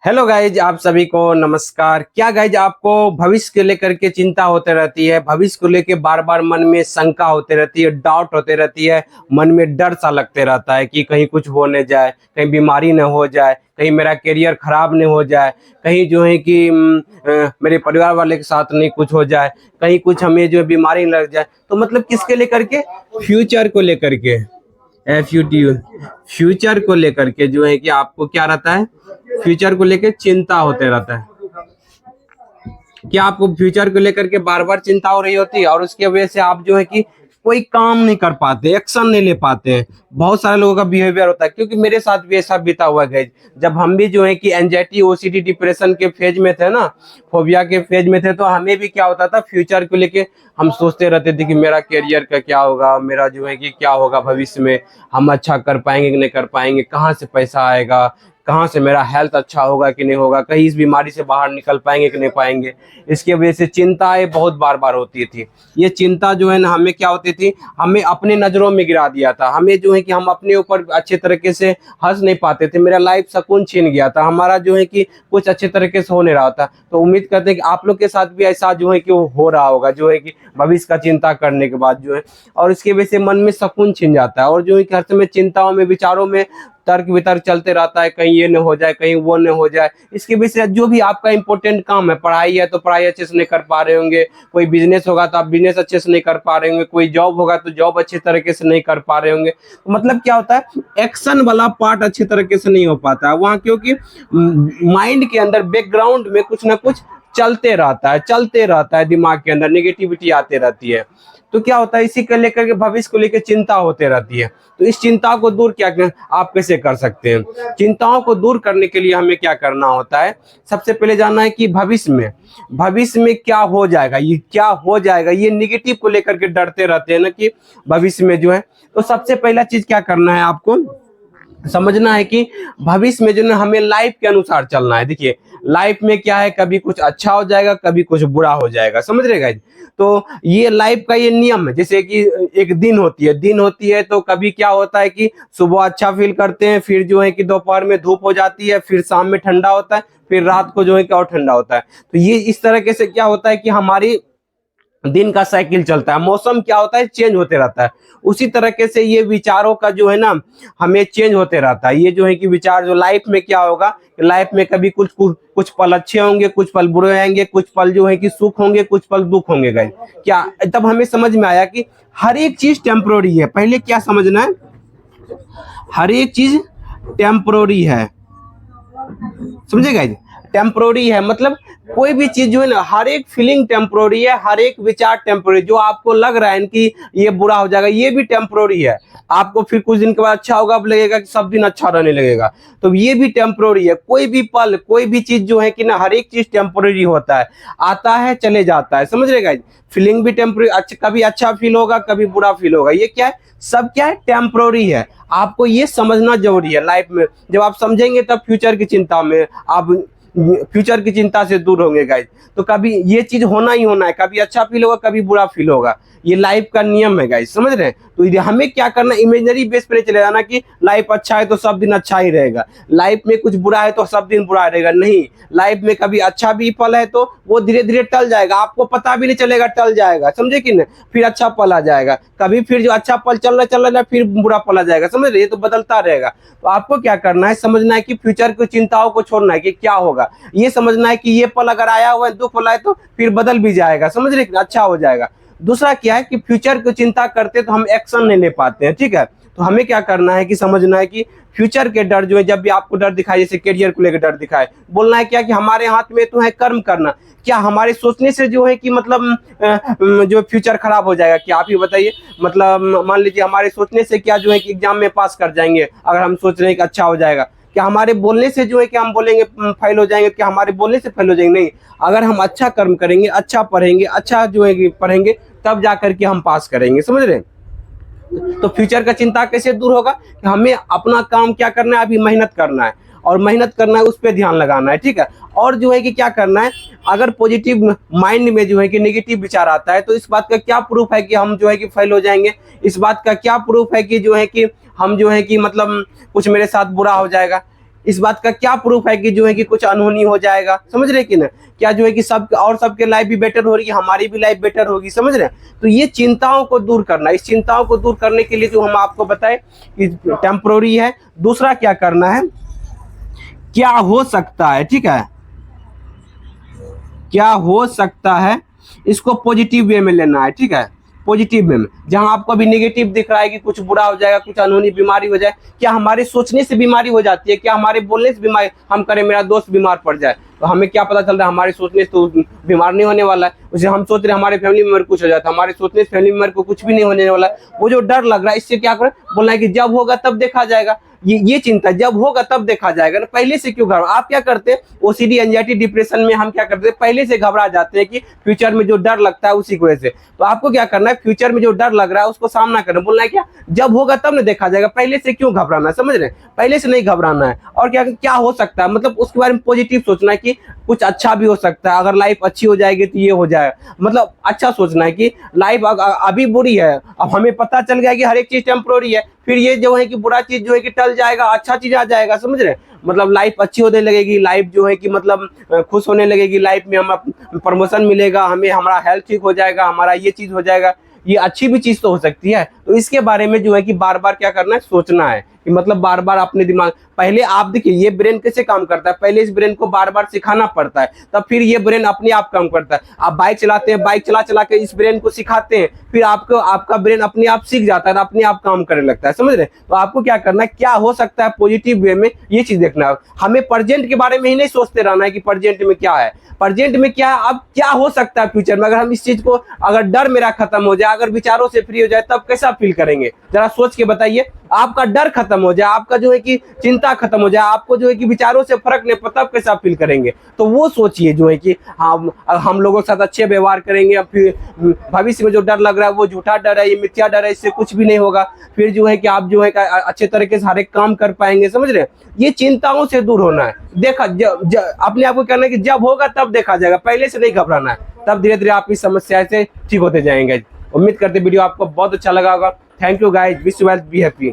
Hello guys, आप सभी को नमस्कार। क्या गाइज आपको भविष्य को लेकर के चिंता होते रहती है? भविष्य को लेकर बार बार मन में शंका होते रहती है, डाउट होते रहती है, मन में डर सा लगते रहता है कि कहीं कुछ हो न जाए, कहीं बीमारी न हो जाए, कहीं मेरा करियर खराब न हो जाए, कहीं जो है कि मेरे परिवार वाले के साथ नहीं कुछ हो जाए, कहीं कुछ हमें जो बीमारी लग जाए। तो मतलब किसके लेकर के? फ्यूचर को लेकर के, फ्यूचर को लेकर के जो है कि आपको क्या रहता है, फ्यूचर को लेकर चिंता होते रहता है। क्या आपको फ्यूचर को लेकर के बार बार चिंता हो रही होती है और उसकी वजह से आप जो है कि कोई काम नहीं कर पाते, एक्शन नहीं ले पाते हैं? बहुत सारे लोगों का बिहेवियर होता है, क्योंकि मेरे साथ भी ऐसा बीता हुआ है। जब हम भी जो है कि एंजाइटी, ओसीडी, डिप्रेशन के फेज में थे ना, फोबिया के फेज में थे, तो हमें भी क्या होता था, फ्यूचर को लेके हम सोचते रहते थे कि मेरा करियर का क्या होगा, मेरा जो है कि क्या होगा भविष्य में, हम अच्छा कर पाएंगे कि नहीं कर पाएंगे, कहाँ से पैसा आएगा, कहाँ से मेरा हेल्थ अच्छा होगा कि नहीं होगा, कहीं इस बीमारी से बाहर निकल पाएंगे कि नहीं पाएंगे। इसकी वजह से चिंताएं बहुत बार बार होती थी। ये चिंता जो है ना, हमें क्या होती थी, हमें अपने नज़रों में गिरा दिया था। हमें जो है कि हम अपने ऊपर अच्छे तरीके से हंस नहीं पाते थे। मेरा लाइफ सुकून छीन गया था, हमारा जो है कि कुछ अच्छे तरीके से हो नहीं रहा था। तो उम्मीद करते हैं कि आप लोग के साथ भी ऐसा जो है कि वो हो रहा होगा, जो है कि भविष्य का चिंता करने के बाद जो है, और इसकी वजह से मन में सुकून छिन जाता है। और जो है कि हर समय चिंताओं में, विचारों में तर्क वितर्क चलते रहता है, कहीं ये न हो जाए, कहीं वो न हो जाए। इसके वजह से जो भी आपका इंपॉर्टेंट काम है, पढ़ाई है तो पढ़ाई अच्छे से नहीं कर पा रहे होंगे, कोई बिजनेस होगा तो आप बिजनेस अच्छे से नहीं कर पा रहे होंगे, कोई जॉब होगा तो जॉब अच्छे तरीके से नहीं कर पा रहे होंगे। तो मतलब क्या होता है, एक्शन वाला पार्ट अच्छे तरीके से नहीं हो पाता है वहाँ, क्योंकि माइंड के अंदर बैकग्राउंड में कुछ ना कुछ चलते रहता है, दिमाग के अंदर नेगेटिविटी आते रहती है। तो क्या होता है, इसी को लेकर के, भविष्य को लेकर चिंता होते रहती है। तो इस चिंता को दूर आप कैसे कर सकते हैं? चिंताओं को दूर करने के लिए हमें क्या करना होता है? सबसे पहले जानना है कि भविष्य में क्या हो जाएगा, ये क्या हो जाएगा, ये निगेटिव को लेकर के डरते रहते हैं ना कि भविष्य में जो है। तो सबसे पहला चीज क्या करना है, आपको समझना है कि भविष्य में जो है हमें लाइफ के अनुसार चलना है। देखिए, लाइफ में क्या है, कभी कुछ अच्छा हो जाएगा, कभी कुछ बुरा हो जाएगा, समझ रहे गाइस? तो ये लाइफ का ये नियम है। जैसे कि एक दिन होती है तो कभी क्या होता है कि सुबह अच्छा फील करते हैं, फिर जो है कि दोपहर में धूप हो जाती है, फिर शाम में ठंडा होता है, फिर रात को जो है कि और ठंडा होता है। तो ये इस तरीके से क्या होता है कि हमारी दिन का साइकिल चलता है, मौसम क्या होता है, चेंज होते रहता है। उसी तरीके से ये विचारों का जो है ना, हमें चेंज होते रहता है। ये जो है कि विचार जो लाइफ में क्या होगा, लाइफ में कभी कुछ पल अच्छे होंगे, कुछ पल बुरे आएंगे, कुछ पल जो है कि सुख होंगे, कुछ पल दुख होंगे गाइस। क्या तब हमें समझ में आया कि हर एक चीज टेम्पोररी है। पहले क्या समझना है, हर एक चीज टेम्पोररी है, समझे गाइस? टेम्पोररी है मतलब कोई भी चीज जो है ना, हर एक फीलिंग टेम्पोररी है, हर एक विचार टेम्पोररी। जो आपको लग रहा है कि ये बुरा हो जाएगा, ये भी टेम्पोररी है। आपको फिर कुछ दिन के बाद अच्छा होगा, अब लगेगा कि सब दिन अच्छा रहने लगेगा, तो ये भी टेम्पोररी है। कोई भी पल, कोई भी चीज जो है कि ना, हर एक चीज टेम्पोररी होता है, आता है चले जाता है, समझ रहे गाइस? फीलिंग भी टेम्पोररी, कभी अच्छा फील होगा, कभी बुरा फील होगा। ये क्या है, सब क्या है, टेम्पोररी है। आपको ये समझना जरूरी है लाइफ में। जब आप समझेंगे तब फ्यूचर की चिंता में आप, फ्यूचर की चिंता से दूर होंगे गाइस। तो कभी ये चीज होना ही होना है, कभी अच्छा फील होगा, कभी बुरा फील होगा। ये लाइफ का नियम है गाइस, समझ रहे हैं? तो हमें क्या करना, इमेजिनरी बेस पे चले जाना कि लाइफ अच्छा है तो सब दिन अच्छा ही रहेगा, लाइफ में कुछ बुरा है तो सब दिन बुरा रहेगा। नहीं, लाइफ में कभी अच्छा भी पल है तो वो धीरे धीरे टल जाएगा, आपको पता भी नहीं चलेगा, टल जाएगा, समझे कि नहीं? फिर अच्छा पल आ जाएगा, कभी फिर जो अच्छा पल चल रहा है, फिर बुरा पल आ जाएगा, समझ रहे? ये तो बदलता रहेगा। तो आपको क्या करना है, समझना है कि फ्यूचर की चिंताओं को छोड़ना है कि क्या होगा। ये समझना है कि ये पल अगर आया हुआ है, दुख हो रहा है, तो फिर बदल भी जाएगा, समझ रहे? अच्छा हो जाएगा। दूसरा क्या है कि फ्यूचर की चिंता करते तो हम एक्शन नहीं ले पाते हैं, ठीक है? तो हमें क्या करना है कि समझना है कि फ्यूचर के डर जो है, जब भी आपको डर दिखाए, जैसे करियर को लेकर डर दिखाए, बोलना है क्या कि हमारे हाथ में तो है कर्म करना। क्या हमारे सोचने से जो है कि मतलब जो फ्यूचर खराब हो जाएगा? क्या आप ही बताइए। मतलब मान लीजिए हमारे सोचने से क्या जो है कि एग्जाम में पास कर जाएंगे, अगर हम सोच रहे हैं कि अच्छा हो जाएगा। क्या हमारे बोलने से जो है कि हम बोलेंगे फेल हो जाएंगे? क्या हमारे बोलने से फेल हो जाएंगे? नहीं, अगर हम अच्छा कर्म करेंगे, अच्छा पढ़ेंगे, अच्छा जो है कि पढ़ेंगे, तब जा करके हम पास करेंगे, समझ रहे हैं? तो फ्यूचर का चिंता कैसे दूर होगा कि हमें अपना काम क्या करना है, अभी मेहनत करना है, और मेहनत करना है, उस पर ध्यान लगाना है, ठीक है? और जो है कि क्या करना है, अगर पॉजिटिव माइंड में जो है कि नेगेटिव विचार आता है, तो इस बात का क्या प्रूफ है कि हम जो है कि फेल हो जाएंगे? इस बात का क्या प्रूफ है कि जो है कि हम जो है कि मतलब कुछ मेरे साथ बुरा हो जाएगा? इस बात का क्या प्रूफ है कि जो है कि कुछ अनहोनी हो जाएगा, समझ रहे कि ना, क्या जो है कि सब और सबके लाइफ भी बेटर हो रही है, हमारी भी लाइफ बेटर होगी, समझ रहे हैं। तो ये चिंताओं को दूर करना, इस चिंताओं को दूर करने के लिए जो हम आपको बताए कि टेम्परोरी है। दूसरा क्या करना है, क्या हो सकता है, ठीक है, क्या हो सकता है, इसको पॉजिटिव वे में लेना है, ठीक है, पॉजिटिव वे में। जहां आपको अभी नेगेटिव दिख रहा है कि कुछ बुरा हो जाएगा, कुछ अनहोनी बीमारी हो जाए, क्या हमारे सोचने से बीमारी हो जाती है, क्या हमारे बोलने से बीमारी, हम करें मेरा दोस्त बीमार पड़ जाए तो हमें क्या पता चल रहा है, हमारे सोचने से तो बीमार नहीं होने वाला है, उसे हम सोच रहे हैं हमारे फैमिली मेंबर कुछ हो जाता है, हमारे सोचने से फैमिली मेंबर को कुछ भी नहीं होने वाला है। वो जो डर लग रहा है, इससे क्या करें, बोलना है कि जब होगा तब देखा जाएगा। ये चिंता, जब होगा तब देखा जाएगा ना, पहले से क्यों घबरा। आप क्या करते हैं, ओसीडी, एंजाइटी, डिप्रेशन में हम क्या करते हैं, पहले से घबरा जाते हैं कि फ्यूचर में जो डर लगता है उसी की वजह से। तो आपको क्या करना है, फ्यूचर में जो डर लग रहा है उसको सामना करना, बोलना है क्या, जब होगा तब ना देखा जाएगा, पहले से क्यों घबराना है, समझ रहे हैं, पहले से नहीं घबराना है। और क्या क्या हो सकता है, मतलब उसके बारे में पॉजिटिव सोचना है कि कुछ अच्छा भी हो सकता है, अगर लाइफ अच्छी हो जाएगी तो ये हो जाएगा, मतलब अच्छा सोचना है कि लाइफ अभी बुरी है, अब हमें पता चल गया कि हर एक चीज टेम्पोररी है, फिर ये जो है कि बुरा चीज जो है कि टल जाएगा, अच्छा चीज आ जाएगा, समझ रहे हैं। मतलब लाइफ अच्छी होने लगेगी, लाइफ जो है कि मतलब खुश होने लगेगी, लाइफ में हम प्रमोशन मिलेगा, हमें हमारा हेल्थ ठीक हो जाएगा, हमारा ये चीज हो जाएगा, ये अच्छी भी चीज तो हो सकती है। तो इसके बारे में जो है कि बार बार क्या करना है, सोचना है कि मतलब बार बार अपने दिमाग, पहले आप देखिए ये ब्रेन कैसे काम करता है, पहले इस ब्रेन को बार बार सिखाना पड़ता है, तब फिर ये ब्रेन अपने आप काम करता है। आप बाइक चलाते हैं, बाइक चला चला के इस ब्रेन को सिखाते हैं, फिर आपको आपका ब्रेन अपने आप सीख जाता है, अपने आप काम करने लगता है, समझ रहे। तो आपको क्या करना है, क्या हो सकता है पॉजिटिव वे में, ये चीज देखना है। हमें प्रेजेंट के बारे में ही नहीं सोचते रहना है कि प्रेजेंट में क्या है, प्रेजेंट में क्या है, अब क्या हो सकता है फ्यूचर में। अगर हम इस चीज को, अगर डर मेरा खत्म हो जाए, अगर विचारों से फ्री हो जाए, तब कैसा फील करेंगे, जरा सोच के बताइए। आपका डर खत्म हो जाए, आपका जो है कि चिंता खत्म हो जाए, आपको जो है कि विचारों से फर्क नहीं पड़ता, तब कैसा फील करेंगे। तो वो सोचिए जो है कि हम लोगों के साथ अच्छे व्यवहार करेंगे, फिर भविष्य में जो डर लग रहा है वो झूठा डर है, ये मिथ्या डर है, इससे कुछ भी नहीं होगा। फिर जो है कि आप जो है अच्छे तरीके से हर एक काम कर पाएंगे, समझ रहे हैं। ये चिंताओं से दूर होना है। देखा अपने आप को कहना है कि जब होगा तब देखा जाएगा, पहले से नहीं घबराना है, तब धीरे धीरे आप इस समस्या से ठीक होते जाएंगे। उम्मीद करते वीडियो आपको बहुत अच्छा लगा होगा। Thank you guys, wish you well, be happy.